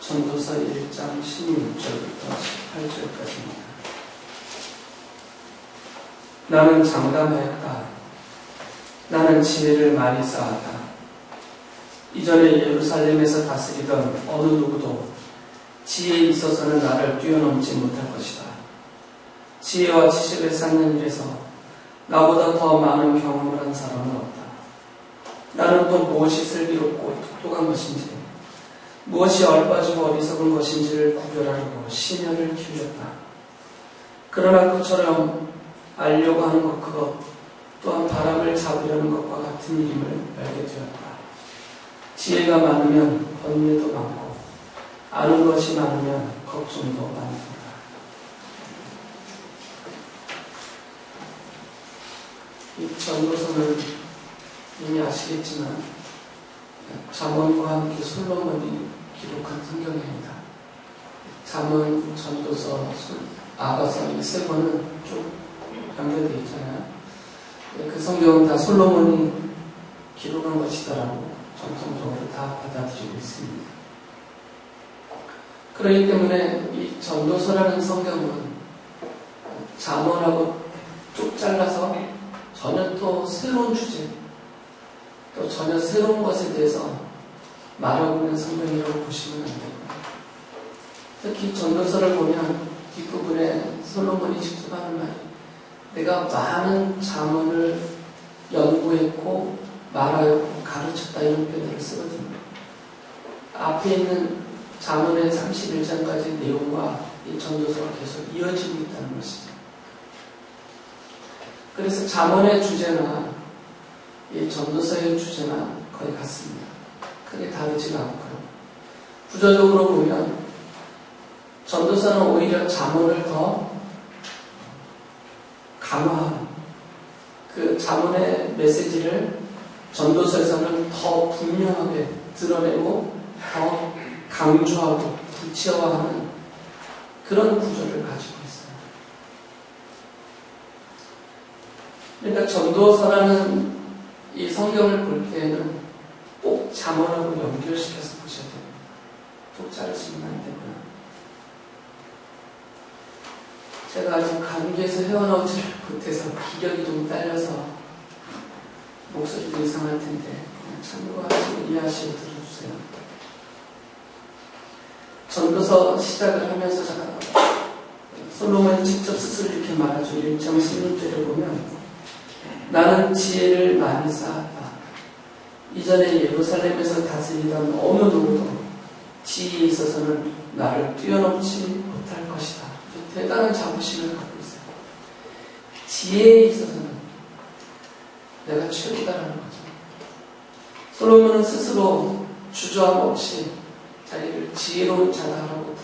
전도서 1장 16절부터 18절까지입니다. 나는 장담하였다. 나는 지혜를 많이 쌓았다. 이전에 예루살렘에서 다스리던 어느 누구도 지혜에 있어서는 나를 뛰어넘지 못할 것이다. 지혜와 지식을 쌓는 일에서 나보다 더 많은 경험을 한 사람은 없다. 나는 또 무엇이 슬기롭고 똑똑한 것인지, 무엇이 얼빠지고 어리석은 것인지를 구별하려고 심혈을 기울였다. 그러나 그처럼 알려고 하는 그것 또한 바람을 잡으려는 것과 같은 일임을 알게 되었다. 지혜가 많으면 번뇌도 많고 아는 것이 많으면 걱정도 많다. 이 전도서는 이미 아시겠지만 잠언과 함께 솔로몬이 기록한 성경입니다. 잠언, 전도서, 아가서 이 세 권은 쭉 연결되어 있잖아요. 그 성경은 다 솔로몬이 기록한 것이다라고 전통적으로 다 받아들이고 있습니다. 그렇기 때문에 이 전도서라는 성경은 잠언하고 쭉 잘라서 전혀 또 새로운 주제, 또 전혀 새로운 것에 대해서 말하고 있는 성경이라고 보시면 안 되고요. 특히 전도서를 보면 뒷부분에 솔로몬이 직접 하는 말이 내가 많은 잠언을 연구했고 말하였고 가르쳤다 이런 표현을 쓰거든요. 앞에 있는 잠언의 31장까지 내용과 이 전도서가 계속 이어지고 있다는 것이죠. 그래서 잠언의 주제나 이 전도서의 주제나 거의 같습니다. 크게 다르지가 않고요. 구조적으로 보면 전도서는 오히려 잠언을 더 강화하는 그 잠언의 메시지를 전도서에서는 더 분명하게 드러내고 더 강조하고 구체화하는 그런 구조를 가지고 있어요. 그러니까 전도서라는 이 성경을 볼 때에는 꼭 잠언하고 연결시켜서 보셔야 됩니다. 쭉 자르시면 안 되고요. 제가 아직 감기에서 헤어나오지를 못해서 기력이 좀 딸려서 목소리도 이상할 텐데 참고하시고 이해하시고 들어주세요. 전도서 시작을 하면서 솔로몬이 직접 스스로 이렇게 말하죠. 1장 16절을 보면 나는 지혜를 많이 쌓았다. 이전에 예루살렘에서 다스리던 어느 누구도 지혜에 있어서는 나를 뛰어넘지 못할 것이다. 대단한 자부심을 갖고 있어요. 지혜에 있어서는 내가 최고다라는 거죠. 솔로몬은 스스로 주저함 없이 자기를 지혜로운 자다라고 부르고,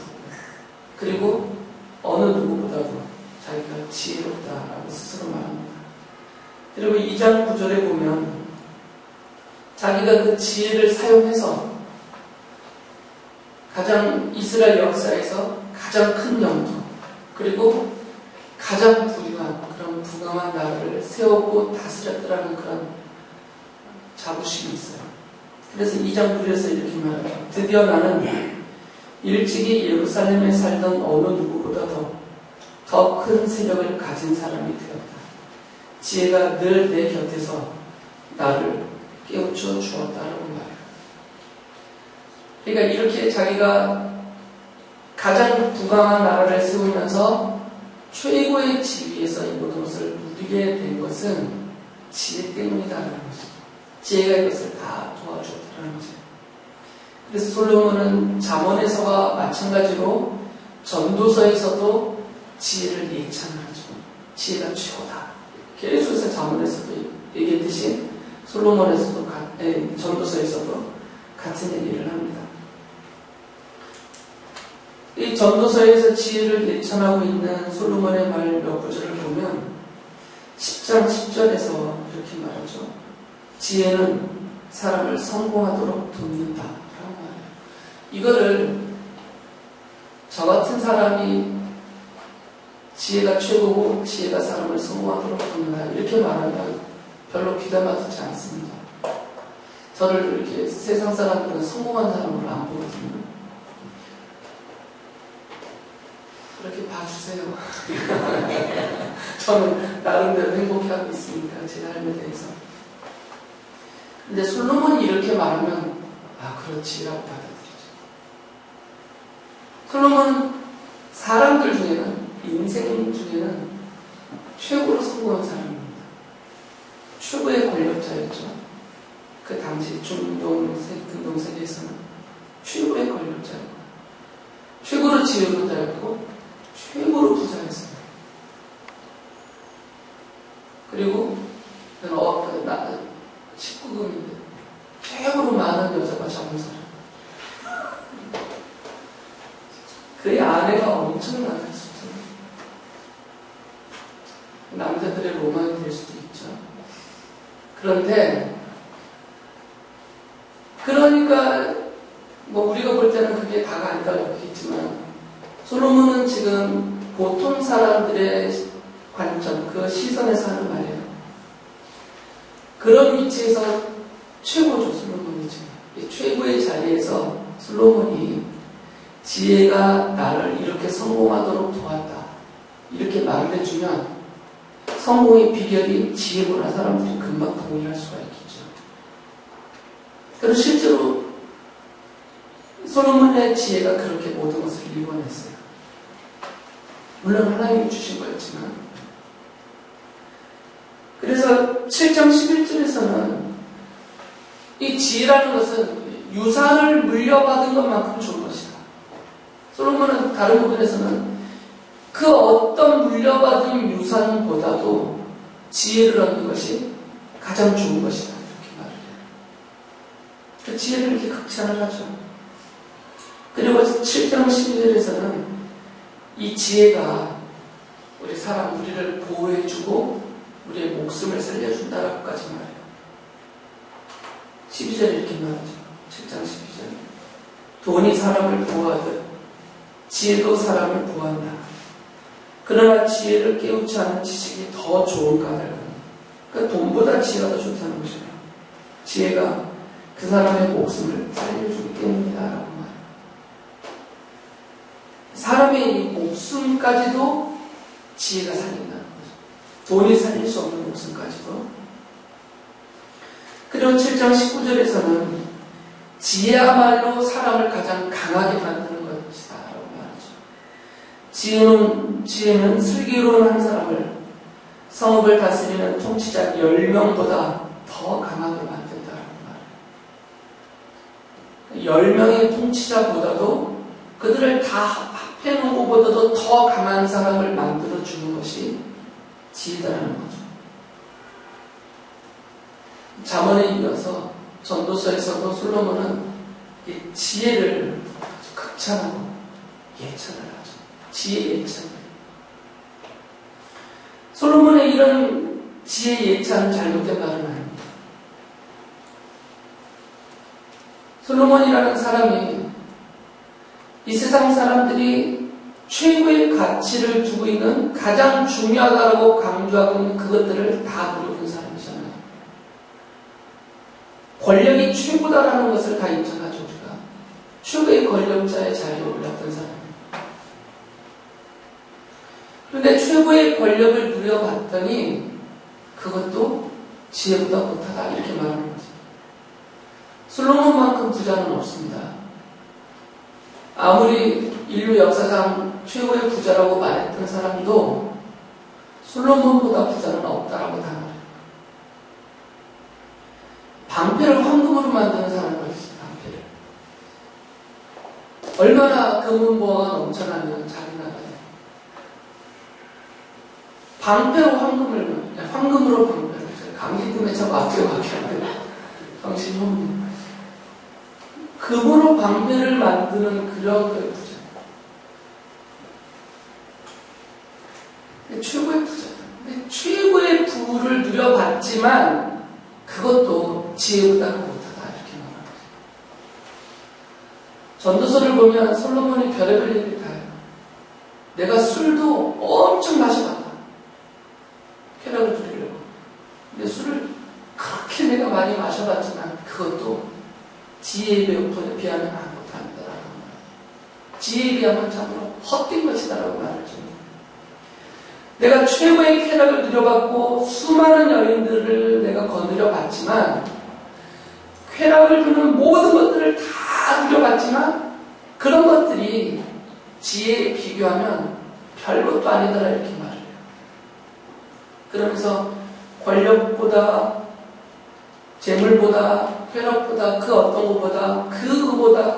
그리고 어느 누구보다도 자기가 지혜롭다라고 스스로 말합니다. 그리고 2장 9절에 보면 자기가 그 지혜를 사용해서 가장 이스라엘 역사에서 가장 큰 영토, 그리고 가장 부유한 그런 부강한 나라를 세웠고 다스렸더라는 그런 자부심이 있어요. 그래서 2장 9절에서 이렇게 말해요. 드디어 나는 일찍이 예루살렘에 살던 어느 누구보다도 더 큰 세력을 가진 사람이 되었다. 지혜가 늘 내 곁에서 나를 깨우쳐 주었다라고 말해요. 그러니까 이렇게 자기가 가장 부강한 나라를 세우면서 최고의 지위에서 이 모든 것을 누리게 된 것은 지혜 때문이다라는 거죠. 지혜가 이것을 다 도와주었다는 거죠. 그래서 솔로몬은 잠언에서와 마찬가지로 전도서에서도 지혜를 예찬하죠. 지혜가 최고다. 계속해서 잠언에서도 얘기했듯이 솔로몬에서도 전도서에서도 같은 얘기를 합니다. 이 전도서에서 지혜를 예찬하고 있는 솔로몬의 말 몇 구절을 보면 10장 10절에서 이렇게 말하죠. 지혜는 사람을 성공하도록 돕는다 라고 말해요. 이거를 저 같은 사람이 지혜가 최고고 지혜가 사람을 성공하도록 돕는다 이렇게 말하면 별로 귀담아 듣지 않습니다. 저를 이렇게 세상 사람들은 성공한 사람으로 안 보거든요. 그렇게 봐주세요. 저는 나름대로 행복해하고 있습니다. 제 삶에 대해서. 근데 솔로몬이 이렇게 말하면 그렇지라고 받아들이죠. 솔로몬은 사람들 중에는, 인생 중에는 최고로 성공한 사람입니다. 최고의 권력자였죠. 그 당시 중동 세계에서는 최고의 권력자였고, 최고로 지혜로자였고, 최고로 부자였어요. 그리고 19금인데 최고로 많은 여자가 잡은 사람. 그의 아내가 엄청나게 있었어요. 남자들의 로망이 될 수도 있죠. 그런데 그러니까 우리가 볼 때는 그게 다가 아니다고 얘기했지만, 솔로몬은 지금 보통 사람들의 관점, 그 시선에서 하는 말이에요. 그런 위치에서 최고죠, 솔로몬이 지금. 이 최고의 자리에서 솔로몬이 지혜가 나를 이렇게 성공하도록 도왔다, 이렇게 말을 해주면 성공의 비결이 지혜보다 사람들이 금방 동의할 수가 있겠죠. 그리고 실제로 솔로몬의 지혜가 그렇게 모든 것을 이루어냈어요. 물론 하나님이 주신 거였지만. 그래서 7장 11절에서는 이 지혜라는 것은 유산을 물려받은 것만큼 좋은 것이다. 솔로몬은 다른 부분에서는 그 어떤 물려받은 유산보다도 지혜를 얻는 것이 가장 좋은 것이다, 이렇게 말을 해요. 그 지혜를 이렇게 극찬을 하죠. 그리고 7장 12절에서는 이 지혜가 우리를 보호해주고 우리의 목숨을 살려준다라고까지 말해요. 12절에 이렇게 말하죠. 7장 12절. 돈이 사람을 보호하듯 지혜도 사람을 보호한다. 그러나 지혜를 깨우치 않은 지식이 더 좋은 까닭은, 그러니까 돈보다 지혜가 더 좋다는 것이에요. 지혜가 그 사람의 목숨을 살려주기 때문이다 라고 말해요. 사람의 이 목숨까지도 지혜가 살린다는 거죠. 돈이 살릴 수 없는 목숨까지도. 그리고 7장 19절에서는 지혜야말로 사람을 가장 강하게 만드는 것이다 라고 말하죠. 지혜는 슬기로운 한 사람을 성읍을 다스리는 통치자 10명보다 더 강하게 만든다라고 말해요. 10명의 통치자보다도, 그들을 다 합해놓은 것보다도 더 강한 사람을 만들어주는 것이 지혜다라는 거죠. 잠언에 이어서 전도서에서도 솔로몬은 이 지혜를 아주 극찬하고 예찬을 하죠. 지혜 예찬. 솔로몬의 이런 지혜 예찬은 잘못된 말은 아닙니다. 솔로몬이라는 사람이 이 세상 사람들이 최고의 가치를 두고 있는, 가장 중요하다고 강조하고 있는 그것들을 다 누려본 사람이잖아요. 권력이 최고다라는 것을 다 인정하죠, 우리가. 최고의 권력자의 자리에 올랐던 사람입니다. 그런데 최고의 권력을 누려봤더니 그것도 지혜보다 못하다, 이렇게 말하는 거죠. 솔로몬만큼 부자는 없습니다. 아무리 인류 역사상 최고의 부자라고 말했던 사람도 솔로몬보다 부자는 없다라고 다 말해요. 방패를 황금으로 만드는 사람이 있어요. 방패를. 얼마나 금은보화가 넘쳐나면 자기 나라에 방패로 황금으로 방패를 했어요. 감기 때문에 자꾸 앞뒤가 바뀌었는데 당신 형 금으로 방패를 만드는 그런 부자. 최고의 부자. 근데 최고의 부를 누려봤지만 그것도 지혜보다는 못하다, 이렇게 말합니다. 전도서를 보면 솔로몬이 별의별 얘기를 다 해요. 내가 술도 엄청 마셔봤다, 쾌락을 누리려고. 근데 술을 그렇게 내가 많이 마셔봤지만 그것도 지혜에 비하면 아무것도 아니다라는 거예요. 지혜에 비하면 참으로 헛된 것이다라고 말하죠. 내가 최고의 쾌락을 누려봤고 수많은 여인들을 내가 거느려 봤지만 쾌락을 주는 모든 것들을 다 누려봤지만 그런 것들이 지혜에 비교하면 별것도 아니더라 이렇게 말해요. 그러면서 권력보다 재물보다 쾌락보다 그 어떤 것보다 그거보다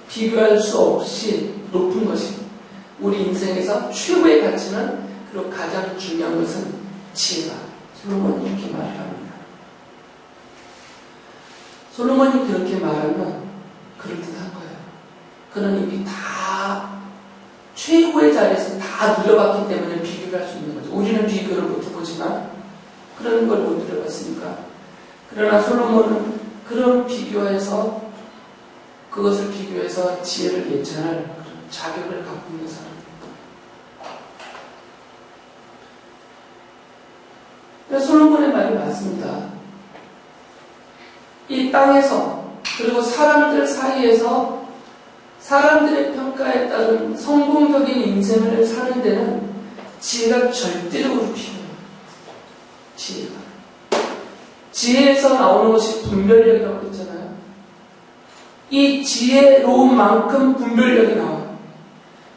비교할 수 없이 높은 것이 우리 인생에서 최고의 가치는 그리고 가장 중요한 것은 지혜다. 솔로몬이 이렇게 말을 합니다. 솔로몬이 그렇게 말하면 그럴듯한 거예요. 그는 이미 다 최고의 자리에서 다 누려봤기 때문에 비교를 할 수 있는 거죠. 우리는 비교를 못 해보지만 그런 걸 못 누려봤으니까. 그러나 솔로몬은 그런 비교에서 그것을 비교해서 지혜를 예찬할 그런 자격을 갖고 있는 사람입니다. 솔로몬의 말이 맞습니다. 이 땅에서 그리고 사람들 사이에서 사람들의 평가에 따른 성공적인 인생을 사는 데는 지혜가 절대적으로 필요해요. 지혜에서 나오는 것이 분별력이라고 했잖아요. 이 지혜로운 만큼 분별력이 나와요.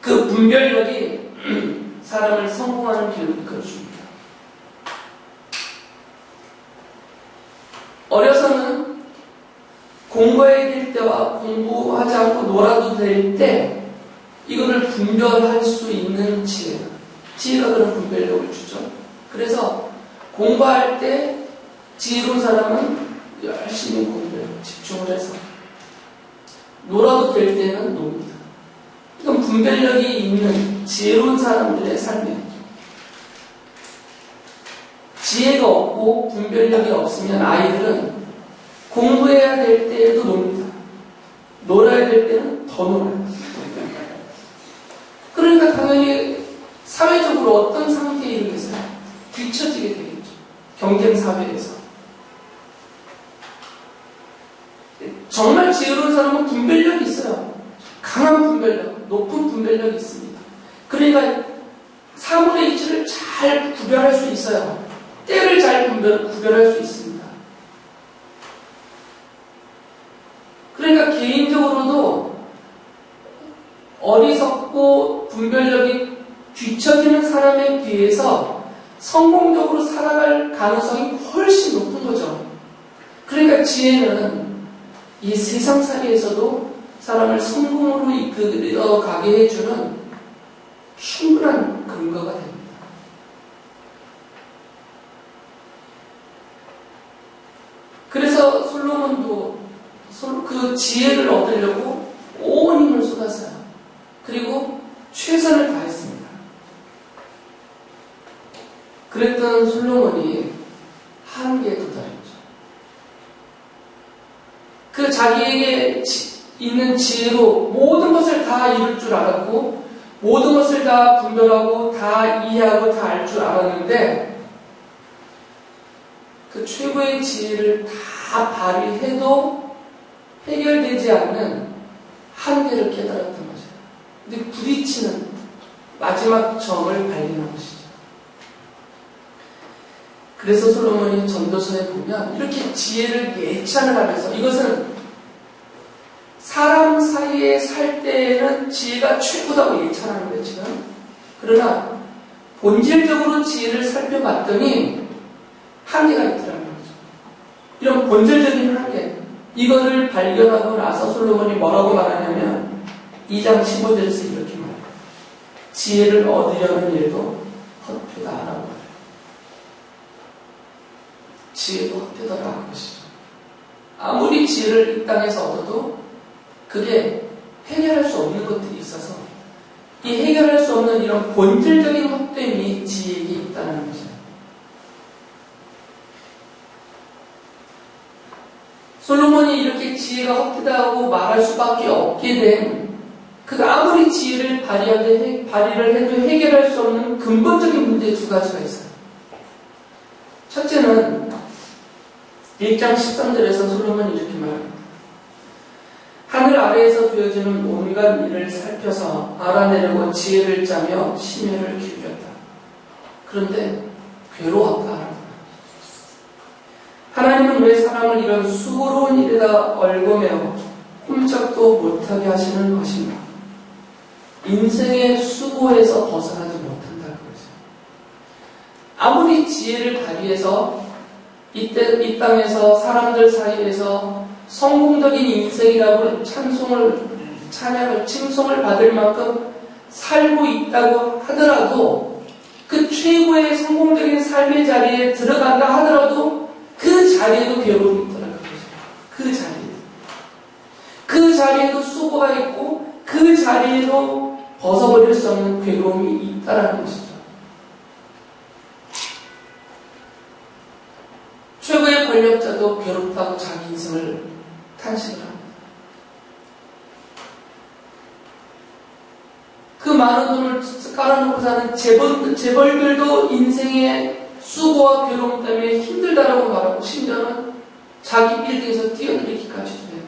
그 분별력이 사람을 성공하는 길로 이끌어줍니다. 어려서는 공부해야 될 때와 공부하지 않고 놀아도 될 때 이거를 분별할 수 있는 지혜가 그런 분별력을 주죠. 그래서 공부할 때 지혜로운 사람은 열심히 공부해요. 집중을 해서. 놀아도 될 때는 놉니다. 이건 분별력이 있는 지혜로운 사람들의 삶이에요. 지혜가 없고 분별력이 없으면 아이들은 공부해야 될 때에도 놉니다. 놀아야 될 때는 더 놀아요. 그러니까 당연히 사회적으로 어떤 상태에 이르겠어요? 뒤처지게 되겠죠. 경쟁사회에서. 정말 지혜로운 사람은 분별력이 있어요. 강한 분별력, 높은 분별력이 있습니다. 그러니까 사물의 이치를 잘 구별할 수 있어요. 때를 잘 구별할 수 있습니다. 그러니까 개인적으로도 어리석고 분별력이 뒤처지는 사람에 비해서 성공적으로 살아갈 가능성이 훨씬 높은 거죠. 그러니까 지혜는 이 세상살이에서도 사람을 성공으로 이끌어가게 해주는 충분한 근거가 됩니다. 그래서 솔로몬도 그 지혜를 얻으려고 온 힘을 쏟았어요. 그리고 최선을 다했습니다. 그랬던 솔로몬이 한계에 도달했죠. 그 자기에게 있는 지혜로 모든 것을 다 이룰 줄 알았고 모든 것을 다 분별하고 다 이해하고 다 알 줄 알았는데 그 최고의 지혜를 다 발휘해도 해결되지 않는 한계를 깨달았던 거죠. 근데 부딪히는 마지막 점을 발견한 것이죠. 그래서 솔로몬이 전도서에 보면 이렇게 지혜를 예찬을 하면서 이것은 사람 사이에 살 때에는 지혜가 최고다고 예찬하는 거예요, 지금. 그러나 본질적으로 지혜를 살펴봤더니 한계가 있더라는 거죠. 이런 본질적인 한계, 이거를 발견하고 나서 솔로몬이 뭐라고 말하냐면 2장 15절에서 이렇게 말해요. 지혜를 얻으려는 일도 헛되다라고 말해요. 지혜도 헛되다라는 것이죠. 아무리 지혜를 이 땅에서 얻어도 그게 해결할 수 없는 것들이 있어서 이 해결할 수 없는 이런 본질적인 헛됨이 지혜에 있다는 거죠. 솔로몬이 이렇게 지혜가 헛되다고 말할 수밖에 없게 된 그 아무리 지혜를 발휘를 해도 해결할 수 없는 근본적인 문제 두 가지가 있어요. 첫째는 1장 13절에서 솔로몬이 이렇게 말합니다. 하늘 아래에서 되어지는 온갖 온갖 일을 살펴서 알아내려고 지혜를 짜며 심혈을 기울였다. 그런데 괴로웠다. 하나님은 왜 사람을 이런 수고로운 일에다 얽어매어 꼼짝도 못하게 하시는 것인가? 인생의 수고에서 벗어나지 못한다는 거죠. 아무리 지혜를 발휘해서 이 땅에서 사람들 사이에서 성공적인 인생이라고 찬양을, 칭송을 받을 만큼 살고 있다고 하더라도 그 최고의 성공적인 삶의 자리에 들어간다 하더라도 그 자리에도 괴로움이 있더라고요. 그 자리에도 수고가 있고 그 자리에도 벗어버릴 수 없는 괴로움이 있다라는 것이죠. 최고의 권력자도 괴롭다고 자기 인생을 탄식을 합니다. 그 많은 돈을 깔아놓고 사는 재벌들도 인생의 수고와 괴로움 때문에 힘들다라고 말하고 심지어는 자기 빌딩에서 뛰어내리기까지 해요.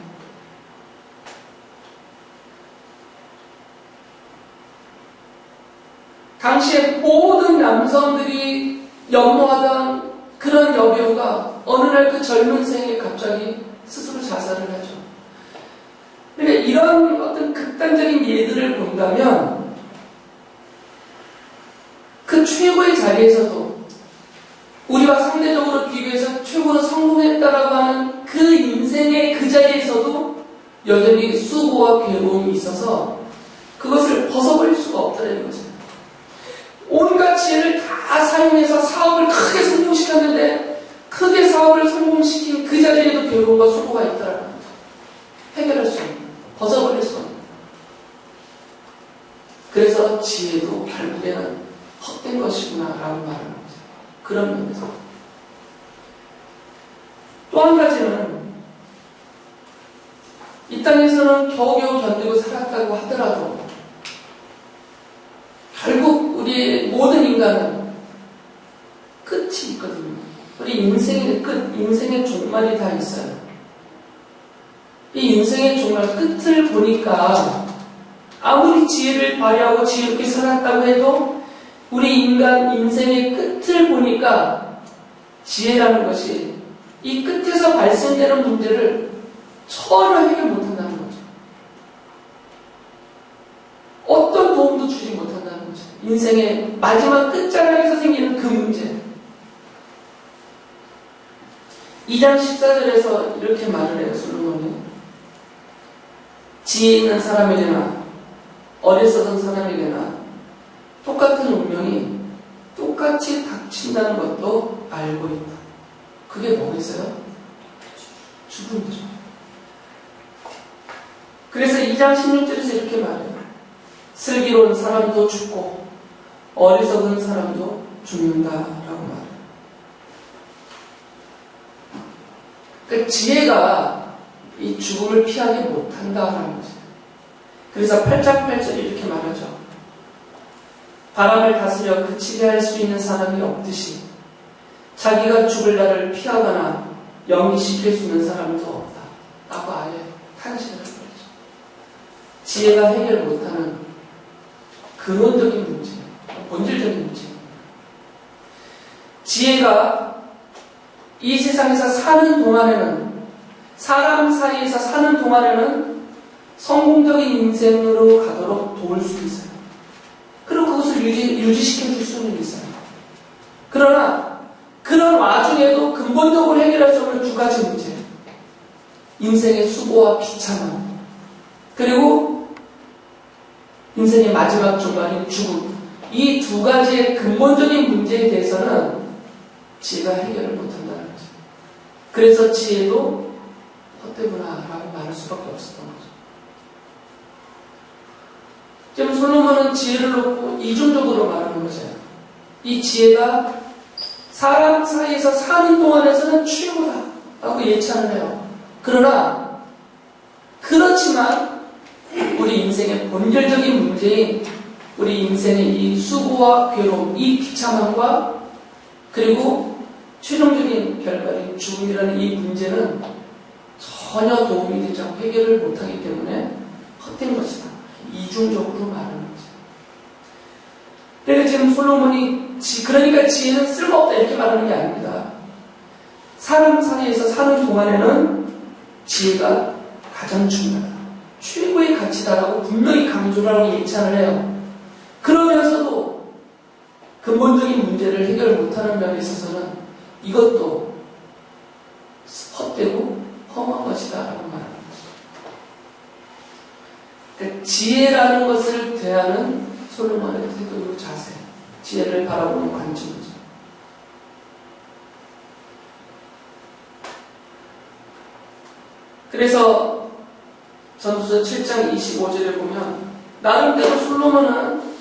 당시에 모든 남성들이 연모하던 그런 여배우가 어느 날 그 젊은 생에 갑자기 스스로 자살을 하죠. 그러니까 이런 어떤 극단적인 예들을 본다면 그 최고의 자리에서도 우리와 상대적으로 비교해서 최고로 성공했다라고 하는 그 인생의 그 자리에서도 여전히 수고와 괴로움이 있어서 그것을 벗어버릴 수가 없다는 거죠. 온갖 지혜를 다 사용해서 사업을 크게 성공시켰는데 크게 사업을 성공시킨 그 자리에도 괴로움과 수고가 있다라는 거죠. 해결할 수 없는, 벗어버릴 수 없는. 그래서 지혜도 결국에는 헛된 것이구나라고 말하는 거죠. 그런 면에서. 또 한 가지는 이 땅에서는 겨우겨우 견디고 살았다고 하더라도 결국 우리 모든 인간은 끝이 있거든요. 우리 인생의 끝, 인생의 종말이 다 있어요. 이 인생의 종말 끝을 보니까 아무리 지혜를 발휘하고 지혜롭게 살았다고 해도 우리 인간 인생의 끝을 보니까 지혜라는 것이 이 끝에서 발생되는 문제를 전혀 해결 못한다는 거죠. 어떤 도움도 주지 못한다는 거죠. 인생의 마지막 끝자락에서 생기는 그 문제. 2장 14절에서 이렇게 말을 해요. 솔로몬이 지혜 있는 사람에게나 어리석은 사람에게나 똑같은 운명이 똑같이 닥친다는 것도 알고 있다. 그게 뭐겠어요? 죽음이죠. 그래서 2장 16절에서 이렇게 말해요. 슬기로운 사람도 죽고 어리석은 사람도 죽는다라고 말해요. 그러니까 지혜가 이 죽음을 피하지 못한다라는 거죠. 그래서 8장 8절이 이렇게 말하죠. 바람을 다스려 그치게 할 수 있는 사람이 없듯이 자기가 죽을 날을 피하거나 연기시킬 수 있는 사람도 없다. 라고 아예 탄식을 하는 거죠. 지혜가 해결 못하는 근원적인 문제, 본질적인 문제. 지혜가 이 세상에서 사는 동안에는, 사람 사이에서 사는 동안에는 성공적인 인생으로 가도록 도울 수 있어요. 그리고 그것을 유지시켜 줄 수는 있어요. 그러나 그런 와중에도 근본적으로 해결할 수 없는 두 가지 문제. 인생의 수고와 비참함. 그리고 인생의 마지막 종말인 죽음. 이 두 가지의 근본적인 문제에 대해서는 지혜가 해결을 못한다는 거죠. 그래서 지혜도 헛되구나라고 말할 수밖에 없었던 거죠. 지금 솔로몬은 지혜를 놓고 이중적으로 말하는 거죠. 이 지혜가 사람 사이에서 사는 동안에서는 최고다라고 예찬을 해요. 그러나 그렇지만 우리 인생의 본질적인 문제인 우리 인생의 이 수고와 괴로움, 이 비참함과 그리고 최종적인 결과인 죽음이라는 이 문제는 전혀 도움이 되지 않고 해결을 못하기 때문에 헛된 것이다. 이중적으로 말하는 거죠. 그러니까 지금 솔로몬이 그러니까 지혜는 쓸모없다 이렇게 말하는 게 아닙니다. 사람 사이에서 사는 동안에는 지혜가 가장 중요하다. 최고의 가치다라고 분명히 강조를 하고 예찬을 해요. 그러면서도 근본적인 문제를 해결 못하는 면에 있어서는 이것도 헛되고 험한 것이다라고 말합니다. 그러니까 지혜라는 것을 대하는 솔로몬의 태도, 자세, 지혜를 바라보는 관점이죠. 그래서 전도서 7장 25절에 보면 나름대로 솔로몬은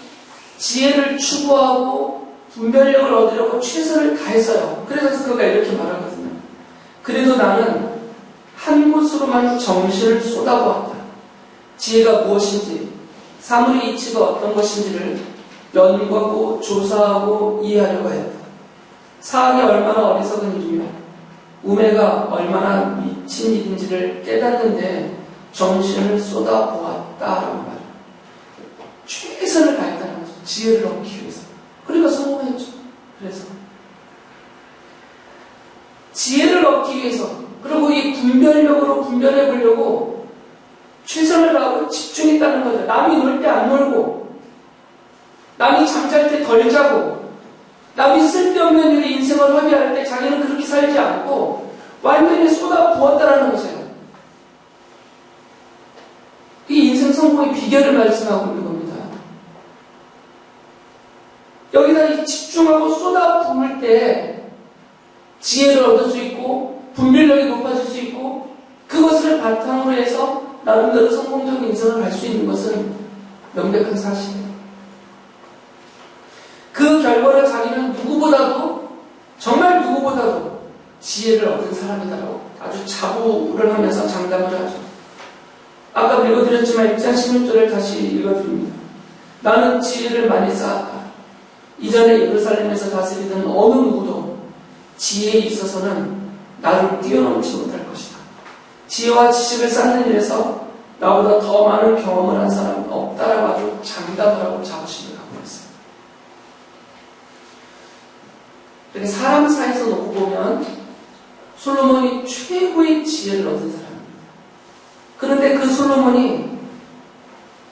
지혜를 추구하고 분별력을 얻으려고 최선을 다했어요. 그래서 그가 이렇게 말하거든요. 그래도 나는 한 곳으로만 정신을 쏟아보았다. 지혜가 무엇인지, 사물의 이치가 어떤 것인지를 연구하고 조사하고 이해하려고 했다. 사악이 얼마나 어리석은 일이며 우매가 얼마나 미친 일인지를 깨닫는데 정신을 쏟아보았다라고 말합니다. 최선을 다했다는 거죠. 지혜를 얻기 위해서. 그러니까 성공했죠. 그래서 지혜를 얻기 위해서, 그리고 이 분별력으로 분별해 보려고 최선을 다하고 집중했다는 거죠. 남이 놀 때 안 놀고, 남이 잠잘 때 덜 자고, 남이 쓸데없는 일에 인생을 허비할 때 자기는 그렇게 살지 않고 완전히 쏟아부었다라는 거죠. 이 인생 성공의 비결을 말씀하고 있는 겁니다. 여기다 집중하고 쏟아부을 때 지혜를 얻을 수 있고 분별력이 높아질 수 있고 그것을 바탕으로 해서 나름대로 성공적인 인생을 할 수 있는 것은 명백한 사실이에요. 그 결과를 자기는 누구보다도, 정말 누구보다도 지혜를 얻은 사람이다라고 아주 자부를 하면서 장담을 하죠. 아까 읽어드렸지만 1장 16절을 다시 읽어드립니다. 나는 지혜를 많이 쌓았다. 이전에 예루살렘에서 다스리던 어느 누구도 지혜에 있어서는 나를 뛰어넘지 못할 것이다. 지혜와 지식을 쌓는 일에서 나보다 더 많은 경험을 한 사람은 없다라고 아주 장담을 하고 자부심을 갖고 있어요. 이렇게 사람 사이에서 놓고 보면 솔로몬이 최고의 지혜를 얻은 사람입니다. 그런데 그 솔로몬이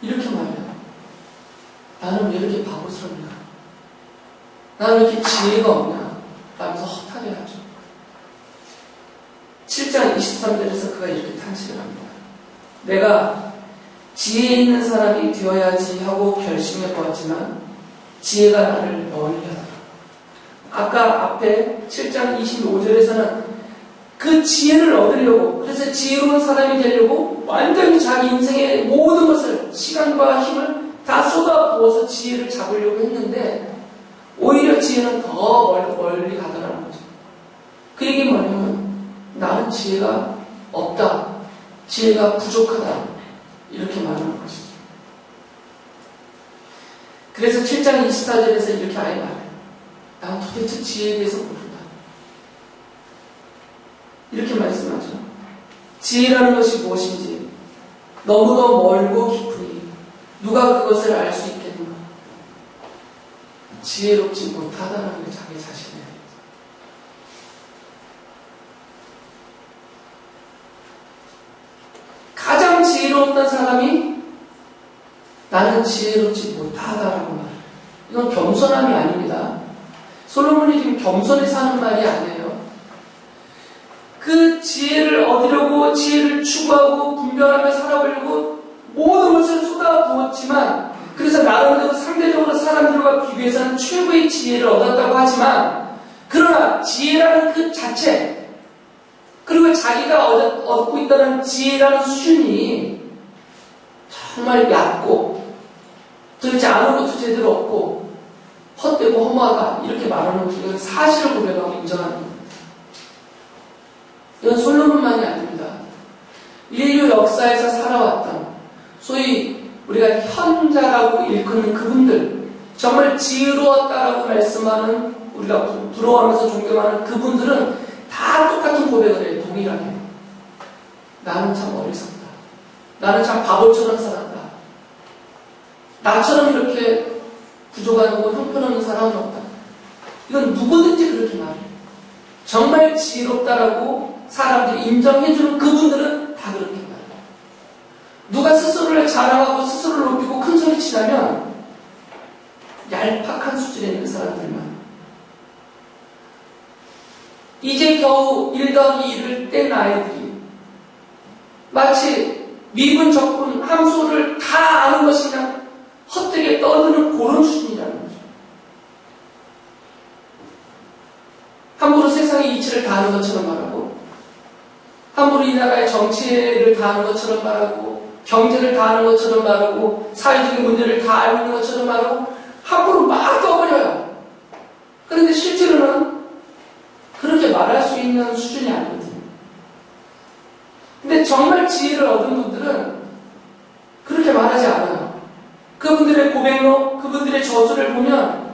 이렇게 말해요. 나는 왜 이렇게 바보스럽냐? 나는 왜 이렇게 지혜가 없냐? 라면서 허탈해 하죠. 7장 23절에서 그가 이렇게 탄식을 합니다. 내가 지혜 있는 사람이 되어야지 하고 결심해 보았지만 지혜가 나를 멀리하더라. 아까 앞에 7장 25절에서는 그 지혜를 얻으려고, 그래서 지혜로운 사람이 되려고 완전히 자기 인생의 모든 것을, 시간과 힘을 다 쏟아부어서 지혜를 잡으려고 했는데 오히려 지혜는 더 멀리 가더라는 거죠. 그 얘기 뭐냐면 나는 지혜가 없다, 지혜가 부족하다, 이렇게 말하는 것이죠. 그래서 7장 24절에서 이렇게 아예 말해요. 난 도대체 지혜에 대해서 모른다. 이렇게 말씀하죠. 지혜라는 것이 무엇인지 너무도 멀고 깊으니 누가 그것을 알 수 있겠는가. 지혜롭지 못하다는 게 자기 자신이에요. 가장 지혜로웠던 사람이 나는 지혜롭지 못하다라고 말해요. 이건 겸손함이 아닙니다. 솔로몬이 지금 겸손히 사는 말이 아니에요. 그 지혜를 얻으려고 지혜를 추구하고 분별하며 살아보려고 모든 것을 쏟아부었지만, 그래서 나름대로 상대적으로 사람들과 비교해서는 최고의 지혜를 얻었다고 하지만, 그러나 지혜라는 그 자체, 그리고 자기가 얻고 있다는 지혜라는 수준이 정말 얕고 도대체 아는 것도 제대로 없고 헛되고 허무하다, 이렇게 말하는 것은 사실을 고백하고 인정하는 겁니다. 이건 솔로몬만이 아닙니다. 인류 역사에서 살아왔던 소위 우리가 현자라고 일컫는 그분들, 정말 지혜로웠다라고 말씀하는, 우리가 부러워하면서 존경하는 그분들은 다 똑같은 고백을 해요. 동일하게. 나는 참 어리석다. 나는 참 바보처럼 살았다. 나처럼 이렇게 부족하고 형편없는 사람은 없다. 이건 누구든지 그렇게 말해요. 정말 지혜롭다라고 사람들이 인정해주는 그분들은 다 그렇게 말해요. 누가 스스로를 자랑하고 스스로를 높이고 큰 소리 치려면 얄팍한 수준에 있는 사람들만. 이제 겨우 1+1을 뗀 아이들이 마치 미분, 적분, 함수를 다 아는 것이 그냥 헛되게 떠드는 그런 수준이라는 거죠. 함부로 세상의 이치를 다 아는 것처럼 말하고, 함부로 이 나라의 정치를 다 아는 것처럼 말하고, 경제를 다 아는 것처럼 말하고, 사회적인 문제를 다 알고 있는 것처럼 말하고, 함부로 막 떠버려요. 그런데 실제로는 그렇게 말할 수 있는 수준이 아니거든요. 근데 정말 지혜를 얻은 분들은 그렇게 말하지 않아요. 그분들의 고백록, 그분들의 저술을 보면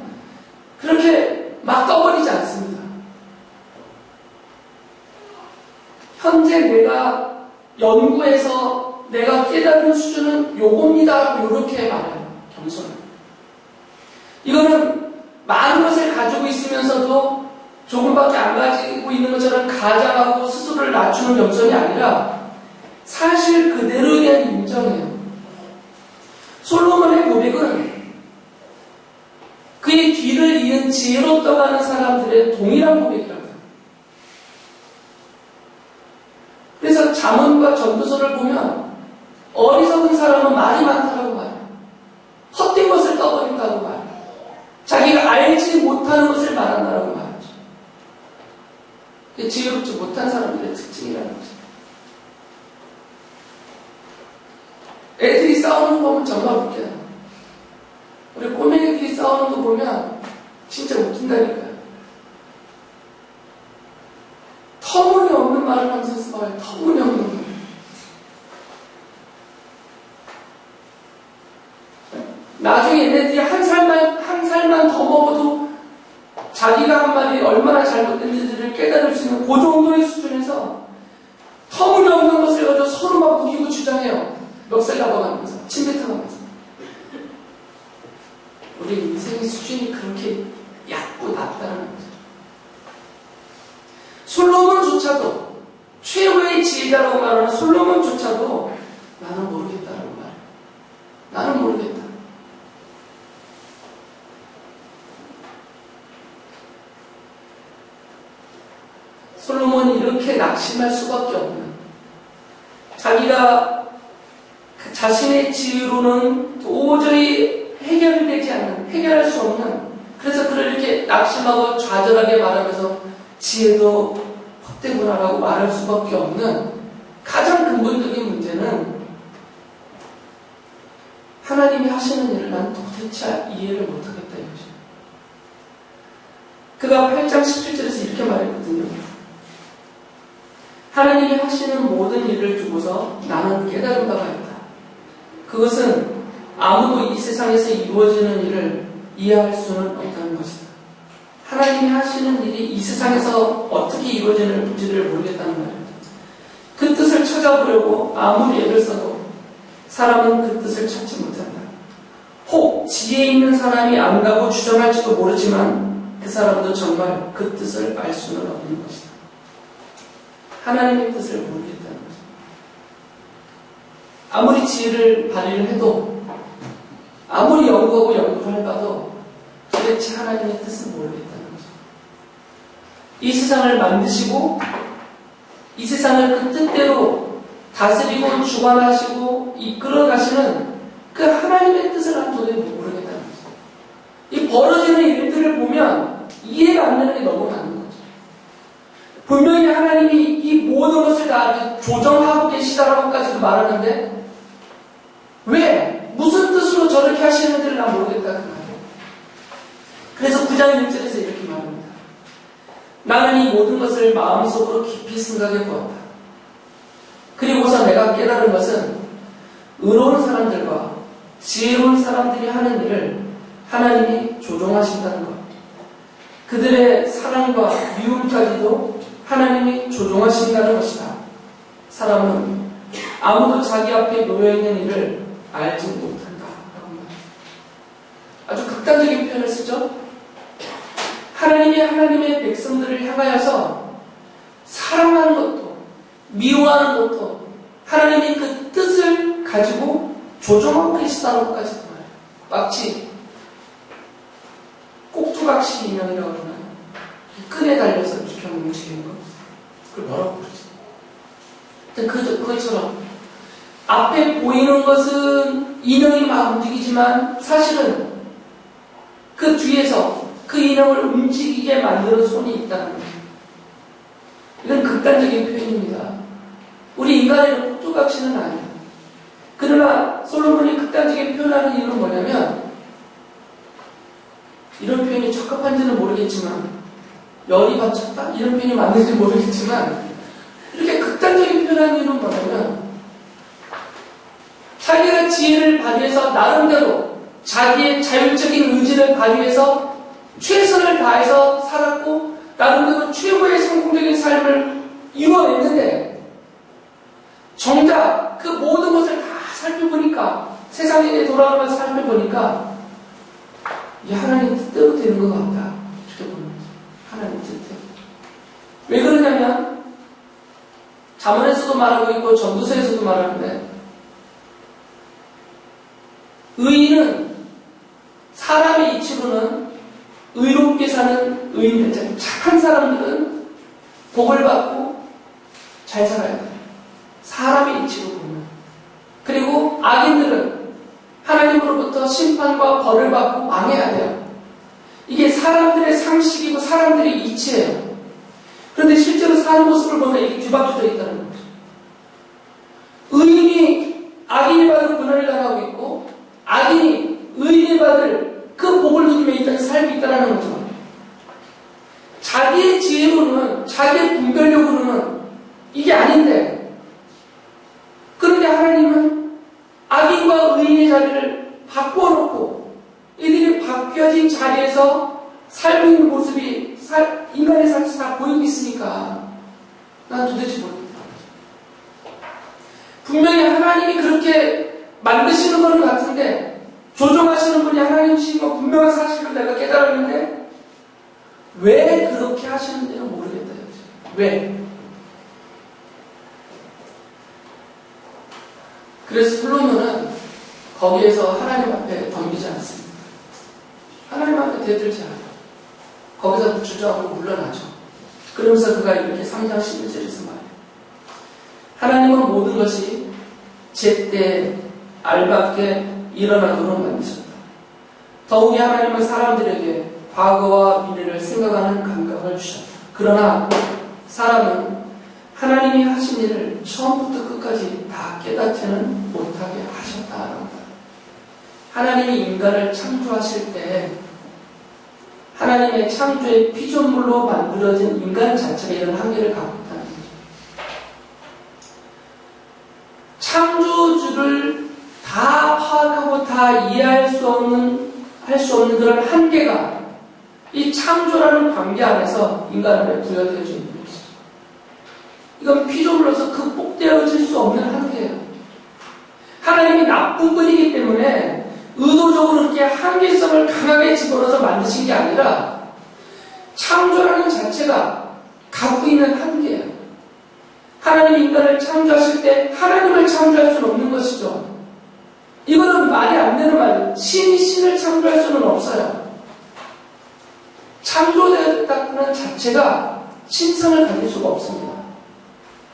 그렇게 막 떠버리지 않습니다. 현재 내가 연구해서 내가 깨달은 수준은 요겁니다 하고 이렇게 말해요. 겸손은. 이거는 많은 것을 가지고 있으면서도 조금밖에 안 가지고 있는 것처럼 가장하고 스스로를 낮추는 겸손이 아니라 사실 그대로에 대한 인정이에요. 솔로몬의 고백은 그의 뒤를 이은 지혜로 떠가는 사람들의 동일한 고백이라고 해요. 그래서 잠언과 전도서를 보면 어리석은 사람은 말이 많다라고 말해요. 헛된 것을 떠버린다고 말해요. 자기가 알지 못하는 것을 말한다라고 말하죠. 그게 지혜롭지 못한 사람들의 특징이라는 거죠. 애들이 싸우는 거 보면 정말 웃겨요. 우리 꼬맹이들이 싸우는 거 보면 진짜 웃긴다니까요. 터무니없는 말을 하면서 싸워요. 터무니없는 말. 나중에 얘네들이 한 살만 더 먹어도 자기가 한 말이 얼마나 잘못된지를 깨달을 수 있는 그 정도의 수준에서 터무니없는 것을 가지고 서로 막 우기고 주장해요. 멱살 잡아가면서, 침 뱉어가면서. 우리 인생의 수준이 그렇게 얕고 낮다는 거죠. 솔로몬조차도, 최고의 지혜자라고 말하는 솔로몬조차도 나는 모르겠다라고 말해요. 나는 모르겠다. 솔로몬이 이렇게 낙심할 수밖에 없는, 자기가 자신의 지혜로는 도저히 해결되지 않는, 해결할 수 없는, 그래서 그를 이렇게 낙심하고 좌절하게 말하면서 지혜도 헛되구나라고 말할 수밖에 없는 가장 근본적인 문제는 하나님이 하시는 일을 난 도대체 이해를 못하겠다 이거죠. 그가 8장 17절에서 이렇게 말했거든요. 하나님이 하시는 모든 일을 두고서 나는 깨달은 바가 있다. 그것은 아무도 이 세상에서 이루어지는 일을 이해할 수는 없다는 것이다. 하나님이 하시는 일이 이 세상에서 어떻게 이루어지는지를 모르겠다는 말입니다. 그 뜻을 찾아보려고 아무리 애를 써도 사람은 그 뜻을 찾지 못한다. 혹 지혜 있는 사람이 안다고 주장할지도 모르지만 그 사람도 정말 그 뜻을 알 수는 없는 것이다. 하나님의 뜻을 모르겠다는 거죠. 아무리 지혜를 발휘를 해도, 아무리 연구하고 연구를 해봐도 도대체 하나님의 뜻은 모르겠다는 거죠. 이 세상을 만드시고 이 세상을 그 뜻대로 다스리고 주관하시고 이끌어 가시는 그 하나님의 뜻을 난 도저히 모르겠다는 거죠. 이 벌어지는 일들을 보면 이해가 안 되는 게 너무 많은 거죠. 분명히 하나님이 이 모든 것을 다 조정하고 계시다라고까지도 말하는데 왜? 무슨 뜻으로 저렇게 하시는지를 난 모르겠다 그 말이에요. 그래서 9장 6절에서 이렇게 말합니다. 나는 이 모든 것을 마음속으로 깊이 생각해 보았다. 그리고서 내가 깨달은 것은 의로운 사람들과 지혜로운 사람들이 하는 일을 하나님이 조종하신다는 것. 그들의 사랑과 미움까지도 하나님이 조종하신다는 것이다. 사람은 아무도 자기 앞에 놓여있는 일을 알지 못한다. 극단적인 표현을 쓰죠. 하나님이 하나님의 백성들을 향하여서 사랑하는 것도 미워하는 것도 하나님이 그 뜻을 가지고 조정하고 계시다는 것까지 말해요. 마치 꼭두각시 인형이라고 하면 끈에 달려서 이렇게 움직이는 거. 그걸 뭐라고 그러지? 그것처럼 앞에 보이는 것은 인형이 막 움직이지만 사실은 그 뒤에서 그 인형을 움직이게 만드는 손이 있다는 거예요. 이건 극단적인 표현입니다. 우리 인간의 꼭두각시는 아니에요. 그러나 솔로몬이 극단적인 표현하는 이유는 뭐냐면 이런 표현이 적합한지는 모르겠지만 열이 받쳤다? 이런 표현이 맞는지 모르겠지만 이렇게 극단적인 표현하는 이유는 뭐냐면 자기가 지혜를 발휘해서 나름대로 자기의 자율적인 의지를 발휘해서 최선을 다해서 살았고 나름대로 최고의 성공적인 삶을 이뤄냈는데 정작 그 모든 것을 다 살펴보니까 세상에 돌아오면서 살펴보니까 이 하나님 뜻대로 되는 것 같다. 이렇게 보는 거죠. 하나님 뜻대로. 왜 그러냐면 잠언에서도 말하고 있고 전도서에서도 말하는데 의인은 사람의 이치로는 의롭게 사는 의인들, 착한 사람들은 복을 받고 잘 살아야 돼요. 사람의 이치로 보면. 그리고 악인들은 하나님으로부터 심판과 벌을 받고 망해야 돼요. 이게 사람들의 상식이고 사람들의 이치예요. 그런데 실제로 사는 모습을 보면 이게 뒤바뀌어져 있다는 거죠. 의인이 악인이 받을 고난을 당하고 있고 악인이 의인이 받을 그 복을 누리며 이 땅에 살고 있다는 거죠. 자기의 지혜로는 자기의 분별력으로는 이게 아닌데 그런데 하나님은 악인과 의인의 자리를 바꿔놓고 이들이 바뀌어진 자리에서 살고 있는 모습이 인간의 삶에서 다 보이고 있으니까 난 도대체 모르겠다. 분명히 하나님이 그렇게 만드시는 건 같은데 조종하시는 분이 하나님이신 거 분명한 사실로 내가 깨달았는데 왜 그렇게 하시는지는 모르겠다. 왜? 그래서 솔로몬은 거기에서 하나님 앞에 덤비지 않습니다. 하나님 앞에 대들지 않아요. 거기서 주저하고 물러나죠. 그러면서 그가 이렇게 3장 11절에서 말해요. 하나님은 모든 것이 제때 알맞게 일어나도록 만드셨다. 더욱이 하나님은 사람들에게 과거와 미래를 생각하는 감각을 주셨다. 그러나 사람은 하나님이 하신 일을 처음부터 끝까지 다 깨닫지는 못하게 하셨다라는 거예요. 하나님이 인간을 창조하실 때 하나님의 창조의 피조물로 만들어진 인간 자체가 이런 한계를 갖고 있다는 거죠. 창조주를 다 파악하고 다 이해할 수 없는 그런 한계가 이 창조라는 관계 안에서 인간 안에 부여되어져 있는 것이죠. 이건 피조물로서 극복되어질 수 없는 한계예요. 하나님이 나쁜 분이기 때문에 의도적으로 그렇게 한계성을 강하게 집어넣어서 만드신 게 아니라 창조라는 자체가 갖고 있는 한계예요. 하나님이 인간을 창조하실 때 하나님을 창조할 수는 없는 것이죠. 이거는 말이 안 되는 말이에요. 신이 신을 창조할 수는 없어요. 창조되었다는 자체가 신성을 가질 수가 없습니다.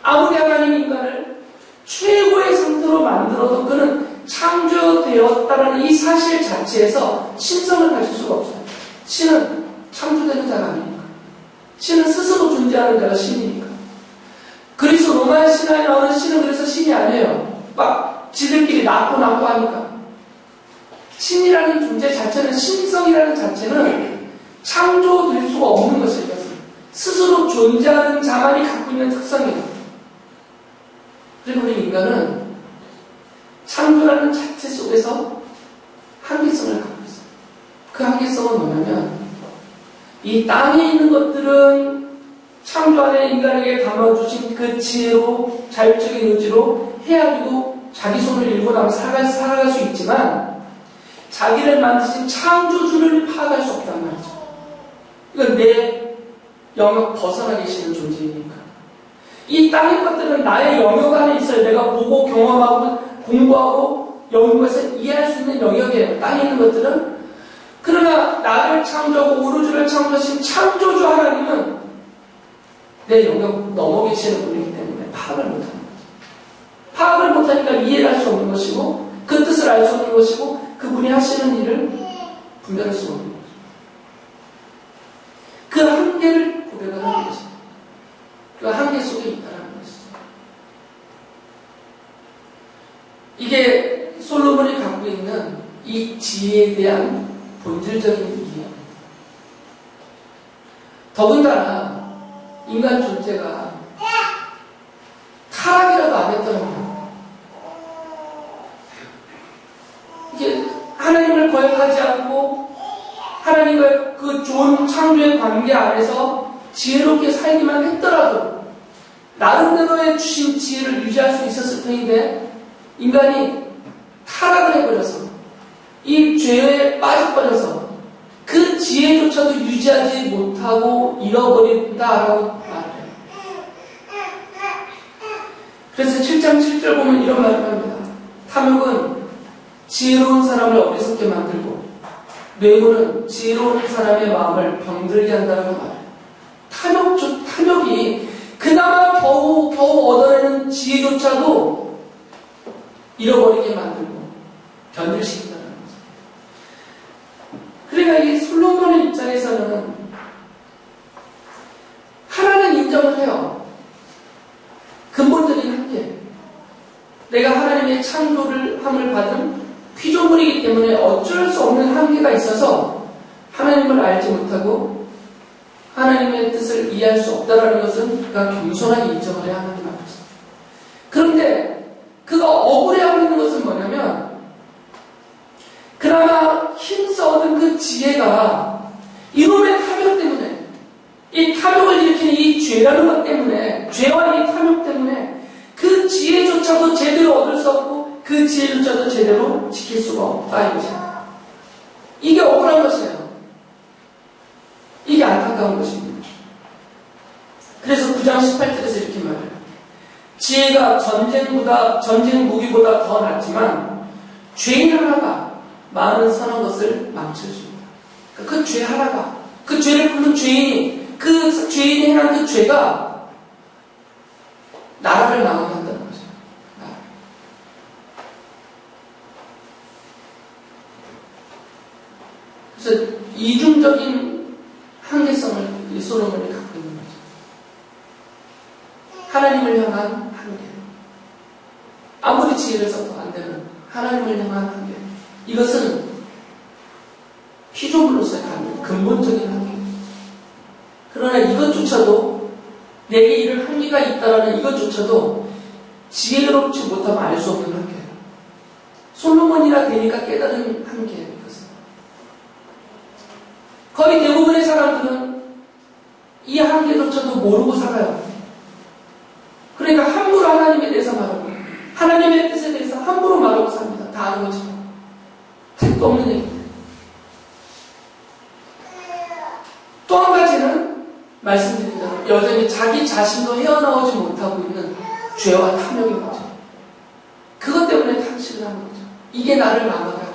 아무리 하나님이 인간을 최고의 상태로 만들어도 그는 창조되었다는 이 사실 자체에서 신성을 가질 수가 없어요. 신은 창조되는 자가 아니니까. 신은 스스로 존재하는 자가 신이니까. 그리스 로마의 신화에 나오는 신은 그래서 신이 아니에요. 막 지들끼리 낳고 하니까. 신이라는 존재 자체는, 신성이라는 자체는 창조될 수가 없는 것이에요. 스스로 존재하는 자만이 갖고 있는 특성이에요. 그리고 우리 인간은 창조라는 자체 속에서 한계성을 갖고 있어요. 그 한계성은 뭐냐면 이 땅에 있는 것들은 창조 안에 인간에게 담아주신 그 지혜로 자율적인 의지로 해야지고 자기 손을 일고 나면 살아갈 수 있지만 자기를 만드신 창조주를 파악할 수 없단 말이죠. 이건 내 영역 벗어나 계시는 존재이니까. 이 땅의 것들은 나의 영역 안에 있어요. 내가 보고 경험하고 공부하고 연구해서 이해할 수 있는 영역이에요. 땅에 있는 것들은. 그러나 나를 창조하고 우주를 창조하신 창조주 하나님은 내 영역 넘어 계시는 분이기 때문에 파악을 못하는 거죠. 파악을 못하니까 이해를 할 수 없는 것이고 그 뜻을 알 수 없는 것이고 그분이 하시는 일을 분별할 수 없는 거죠. 그 한계를 고백을 하는 것입니다. 그 한계 속에 있다는 것이죠. 이게 솔로몬이 갖고 있는 이 지혜에 대한 본질적인 이해입니다. 더군다나 인간 존재가 타락이라도 안 했더라면 이게 하나님을 거역하지 않고 하나님과 그 좋은 창조의 관계 안에서 지혜롭게 살기만 했더라도 나름대로의 주신 지혜를 유지할 수 있었을 텐데 인간이 타락을 해버려서 이 죄에 빠져버려서 그 지혜조차도 유지하지 못하고 잃어버린다라고 말해요. 그래서 7장 7절 보면 이런 말을 합니다. 탐욕은 지혜로운 사람을 어리석게 만들고 뇌물은 지혜로운 사람의 마음을 병들게 한다고 말해요. 탐욕이 그나마 겨우 얻어내는 지혜조차도 잃어버리게 만들고 변질시킨다는 거죠. 그러니까 이 솔로몬의 입장에서는 하나는 인정을 해요. 근본적인 한계. 내가 하나님의 창조를 함을 받은 피조물이기 때문에 어쩔 수 없는 한계가 있어서 하나님을 알지 못하고 하나님의 뜻을 이해할 수 없다는 것은 그가 겸손하게 인정을 해야 하는 말이죠. 그런데 그가 억울해하고 있는 것은 뭐냐면 그나마 힘써 얻은 그 지혜가 이놈의 탐욕 때문에 이 탐욕을 일으키는 이 죄라는 것 때문에 죄와 이 탐욕 때문에 그 지혜조차도 제대로 얻을 수 없고 그 지혜조차도 제대로 지킬 수가 없다 이것입니다. 이게 억울한 것이에요. 이게 안타까운 것입니다. 그래서 9장 18절에서 이렇게 말해요. 지혜가 전쟁 무기보다 더 낫지만 죄인 하나가 많은 선한 것을 망칠 수 있다. 그 죄 하나가 그 죄를 품은 죄인이 그 죄인이 행한 그 죄가 나라를 망하게 한다는 거죠. 그래서 이중적인 한계성을 이 솔로몬이 갖고 있는 거죠. 하나님을 향한 한계. 아무리 지혜를 써도 안 되는 하나님을 향한 한계. 이것은 피조물로서의 한계, 근본적인 한계. 그러나 이것조차도 내게 이런 한계가 있다라는 이것조차도 지혜롭지 못하면 알 수 없는 한계예요. 솔로몬이라 되니까 깨달은 한계예요. 이것은. 거의 대부분의 사람들은 이 한계조차도 모르고 살아요. 그러니까 함부로 하나님에 대해서 말하고 하나님의 뜻에 대해서 함부로 말하고 삽니다. 다 아는 거죠. 택도 없는 얘기입니다. 또 한 가지는 말씀드립니다. 여전히 자기 자신도 헤어나오지 못하고 있는 죄와 탐욕인 거죠. 그것 때문에 탐식을 하는 거죠. 이게 나를 망하게 하고 있다.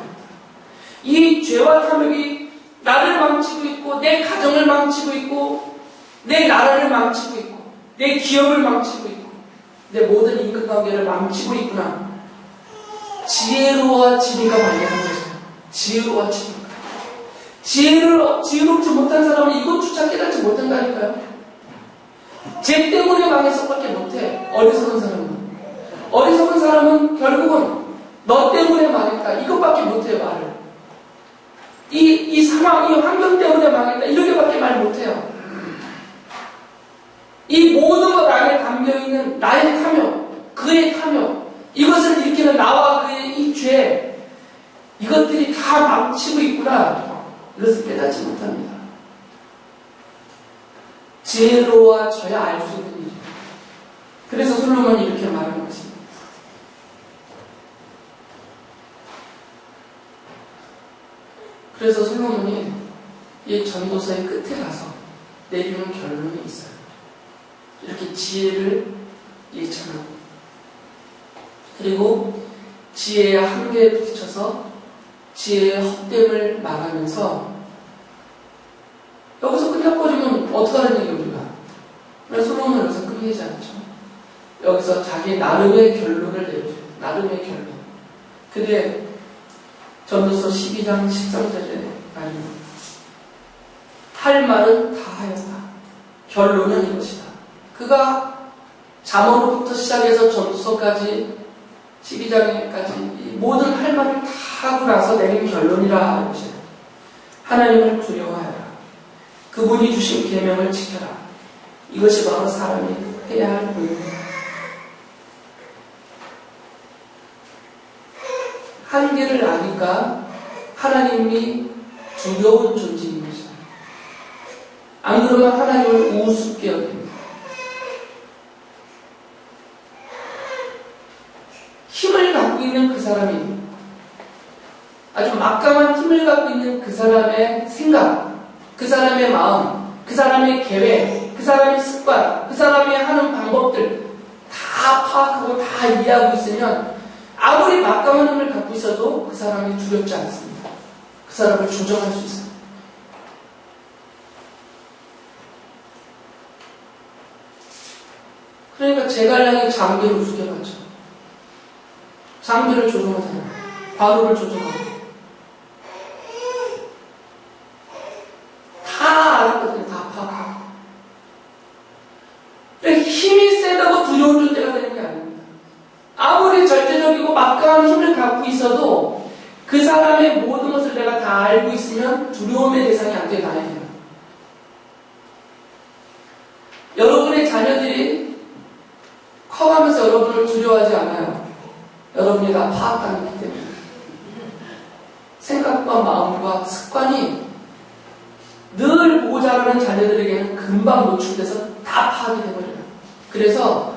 이 죄와 탐욕이 나를 망치고 있고 내 가정을 망치고 있고 내 나라를 망치고 있고 내 기업을 망치고 있고 내 모든 인간관계를 망치고 있구나. 지혜로워지니까 발견한 거죠. 지혜로워지니까. 지혜롭지 못한 사람은 이것조차 깨닫지 못한다니까요. 죄 때문에 망해서 밖에 못해. 어리석은 사람은 결국은 너 때문에 망했다. 이것밖에 못해요, 말을. 이 상황, 이 환경 때문에 망했다. 이렇게밖에 말 못해요. 이 모든 것 안에 담겨있는 나의 탐욕, 그의 탐욕, 이것을 일으키는 나와 그의 이 죄, 이것들이 다 망치고 있구나. 이것을 깨닫지 못합니다. 지혜로워져야 알 수 있는 일이에요. 그래서 솔로몬이 이렇게 말하는 것입니다. 그래서 솔로몬이 이 전도서의 끝에 가서 내리는 결론이 있어요. 이렇게 지혜를 예찬하고, 그리고 지혜의 한계에 부딪혀서 지혜의 헛됨을 말하면서, 여기서 끝나버리면 어떡하는 얘기예요, 우리가? 그래서 솔로몬은 여기서 끝내지 않죠. 여기서 자기 나름의 결론을 내려줘요. 나름의 결론. 그게 전도서 12장 13절에 말입니다. 할 말은 다 하였다. 결론은 이것이다. 그가 잠언부터 시작해서 전도서까지 12장까지 모든 할 말을 다 하고 나서 내린 결론이라 하는 것이에요. 하나님을 두려워하여라. 그분이 주신 계명을 지켜라. 이것이 바로 사람이 해야 할 일입니다. 한계를 아니까 하나님이 두려운 존재인 것이다. 안 그러면 하나님을 우습게 여깁니다. 힘을 갖고 있는 그 사람이, 아주 막강한 힘을 갖고 있는 그 사람의 생각, 그 사람의 마음, 그 사람의 계획, 그 사람의 습관, 그 사람이 하는 방법들 다 파악하고 다 이해하고 있으면 아무리 막강한 힘을 갖고 있어도 그 사람이 두렵지 않습니다. 그 사람을 조정할 수 있어요. 그러니까 제갈량이 장비를 우습게 봤죠. 장비를 조종하잖아요. 관우를 조종하고. 다 알았거든요. 다 파악하고. 그러니까 힘이 세다고 두려운 존재가 되는 게 아닙니다. 아무리 절대적이고 막강한 힘을 갖고 있어도 그 사람의 모든 것을 내가 다 알고 있으면 두려움의 대상이 안 돼, 나에게는. 여러분의 자녀들이 커가면서 여러분을 두려워하지 않아요. 여러분이 다 파악하기 때문에. 생각과 마음과 습관이 늘 보고 자라는 자녀들에게는 금방 노출돼서 다 파악이 되버려요. 그래서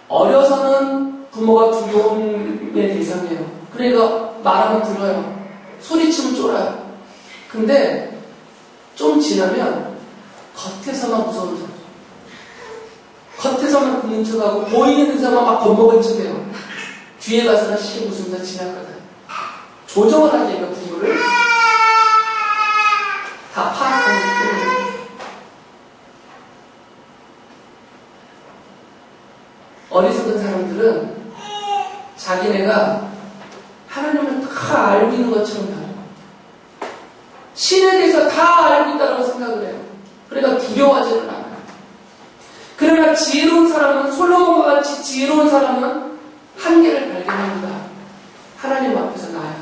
어려서는 부모가 두려움의 대상이에요. 그러니까 말하면 들어요. 소리치면 쫄아요. 근데 좀 지나면 겉에서만 무서운 척, 겉에서만 듣는 척하고 보이는 데서만 막 겁먹은 척해요. 뒤에 가서는 웃으면서 지나가다. 조정을 하니까 부모를 다 파악하기 때문에. 어리석은 사람들은 자기네가 하나님을 다 알고 있는 것처럼 다뤄요. 신에 대해서 다 알고 있다고 생각을 해요. 그러니까 두려워하지는 않아요. 그러나 지혜로운 사람은, 솔로몬과 같이 지혜로운 사람은 한계를 발견합니다. 하나님 앞에서 나야.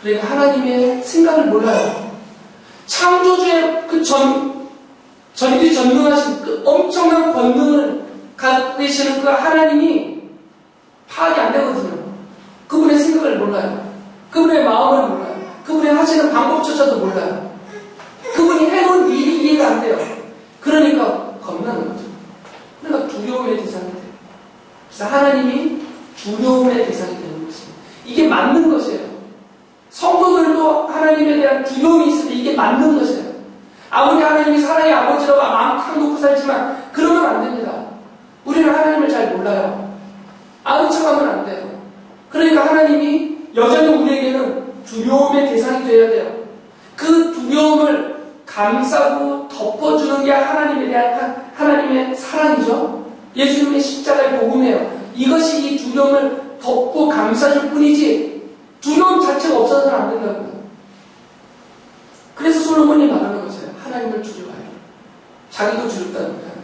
그러니까 하나님의 생각을 몰라요. 창조주의 그 전지전능하신 그 엄청난 권능을 갖고 계시는 그 하나님이 파악이 안 되거든요. 그분의 생각을 몰라요. 그분의 마음을 몰라요. 그분이 하시는 방법조차도 몰라요. 그분이 해놓은 일이 이해가 안 돼요. 그러니까 겁나는 거죠. 그러니까 두려움의 대상이 돼요. 그래서 하나님이 두려움의 대상이 되는 것입니다. 이게 맞는 것이에요. 성도들도 하나님에 대한 두려움이 있으면 이게 맞는 것이에요. 아무리 하나님이 사랑의 아버지라고 마음 놓고 살지만 그러면 안 됩니다. 우리는 하나님을 잘 몰라요. 아는 척하면 안 돼요. 그러니까 하나님이 여전히 우리에게는 두려움의 대상이 되어야 돼요. 그 두려움을 감싸고 덮어주는 게 하나님에 대한 하나님의 사랑이죠. 예수님의 십자가의 복음이에요. 이것이 이 두려움을 덮고 감싸줄 뿐이지 두려움 자체가 없어서는 안 된다고요. 그래서 솔로몬이 말하는 것이에요. 하나님을 두려워해요. 자기도 두렵다는 거예요.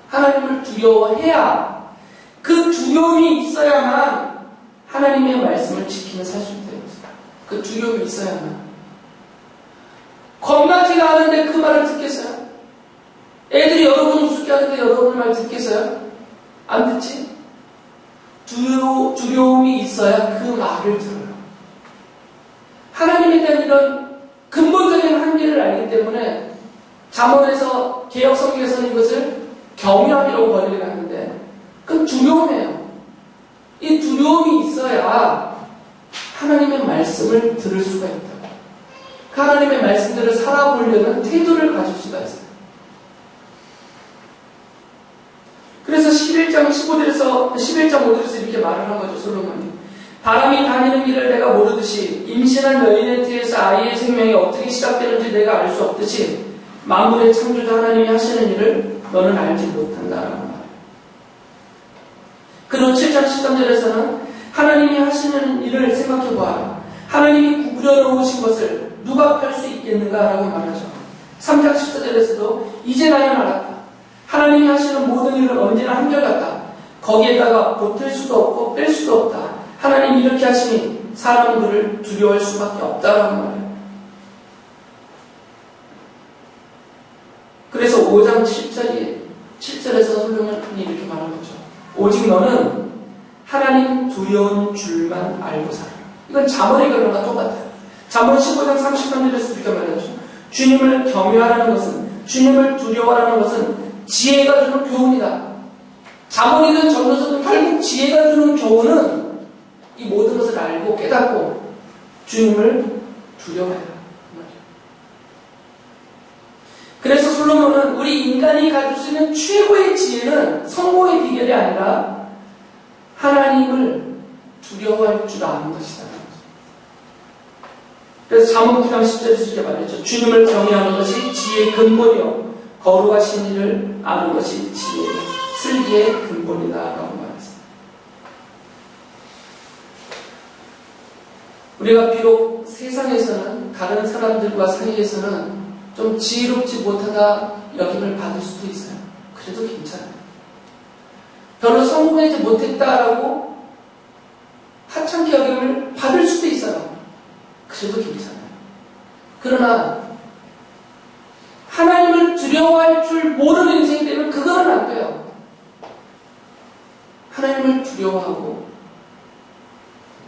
하나님을 두려워해야, 그 두려움이 있어야만 하나님의 말씀을 지키며 살 수 있다는 것입니다. 그 두려움이 있어야만. 겁나지가 않은데 그 말을 듣겠어요? 애들이 여러분 우습게 하는데 여러분 말 듣겠어요? 안 듣지? 두려움이 있어야 그 말을 들어요. 하나님에 대한 이런 근본적인 한계를 알기 때문에 잠언에서 개역 성경에서는 이것을 경외함이라고 번역을 하는데 그건 두려움이에요. 이 두려움이 있어야 하나님의 말씀을 들을 수가 있다. 그 하나님의 말씀대로 살아보려는 태도를 가질 수가 있어요. 그래서 11장 5절에서 이렇게 말을 한 거죠, 솔로몬이. 바람이 다니는 길을 내가 모르듯이 임신한 여인의 태에서 아이의 생명이 어떻게 시작되는지 내가 알 수 없듯이 만물의 창조자 하나님이 하시는 일을 너는 알지 못한다라고 말해요. 그리고 7장 13절에서는 하나님이 하시는 일을 생각해 보아라. 하나님이 구부려 놓으신 것을 누가 펼 수 있겠는가라고 말하죠. 3장 14절에서도 이제 나는 알았다. 하나님이 하시는 모든 일은 언제나 한결같다. 거기에다가 보탤 수도 없고 뺄 수도 없다. 하나님이 이렇게 하시니 사람들을 두려워할 수밖에 없다라고 말해요. 그래서 5장 7절에서 솔로몬이 이렇게 말한 거죠. 오직 너는 하나님 두려운 줄만 알고 살아. 이건 잠언의 결론과 똑같아요. 잠언 15장 33절에서 이렇게 말하죠. 주님을 경외하라는 것은, 주님을 두려워하라는 것은 지혜가 주는 교훈이다. 잠언이든 전도서든 결국 지혜가 주는 교훈은 이 모든 것을 알고 깨닫고 주님을 두려워해라. 그래서 솔로몬은 우리 인간이 가질 수 있는 최고의 지혜는 성공의 비결이 아니라 하나님을 두려워할 줄 아는 것이다. 그래서 잠언 9장 10절에서 이렇게 말했죠. 주님을 경외하는 것이 지혜의 근본이요 거룩하신 이를 아는 것이 지혜의 슬기의 근본이다 라고 말했습니다. 우리가 비록 세상에서는 다른 사람들과 사이에서는 좀 지혜롭지 못하다 여김을 받을 수도 있어요. 그래도 괜찮아요. 별로 성공하지 못했다라고 하찮게 여김을 받을 수도 있어요. 그래도 괜찮아요. 그러나 하나님을 두려워할 줄 모르는 인생이 되면 그거는 안 돼요. 하나님을 두려워하고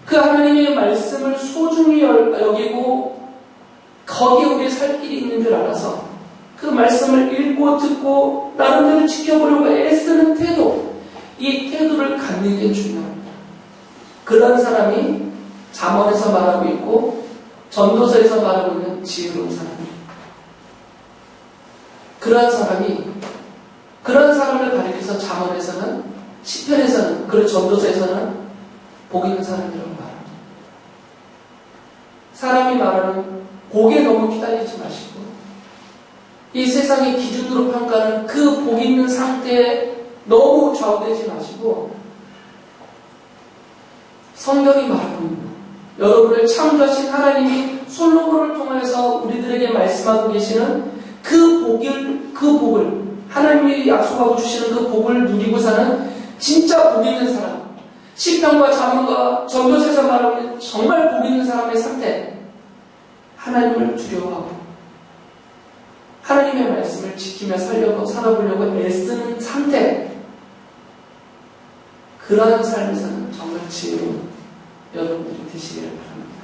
그 하나님의 말씀을 소중히 여기고 거기에 우리의 살 길이 있는 줄 알아서 그 말씀을 읽고 듣고 나름대로 지켜보려고 애쓰는 태도, 이 태도를 갖는 게 중요합니다. 그런 사람이 잠언에서 말하고 있고 전도서에서 말하고 있는 지혜로운 사람입니다. 그런 사람을 가리켜서 잠언에서는, 시편에서는, 그리고 전도서에서는 복 있는 사람이라고 말합니다. 사람이 말하는 복에 너무 기다리지 마시고 이 세상의 기준으로 평가하는 그 복 있는 상태에 너무 좌우되지 마시고 성경이 말하고 있는 여러분을 창조하신 하나님이 솔로몬을 통해서 우리들에게 말씀하고 계시는 그 복을 하나님이 약속하고 주시는 그 복을 누리고 사는 진짜 복 있는 사람, 시편과 잠언과 전도서에서 말하고 있는 정말 복 있는 사람의 상태, 하나님을 두려워하고 하나님의 말씀을 지키며 살아보려고 애쓰는 상태, 그러한 삶에서는 정말 지혜로운 여러분들이 되시기를 바랍니다.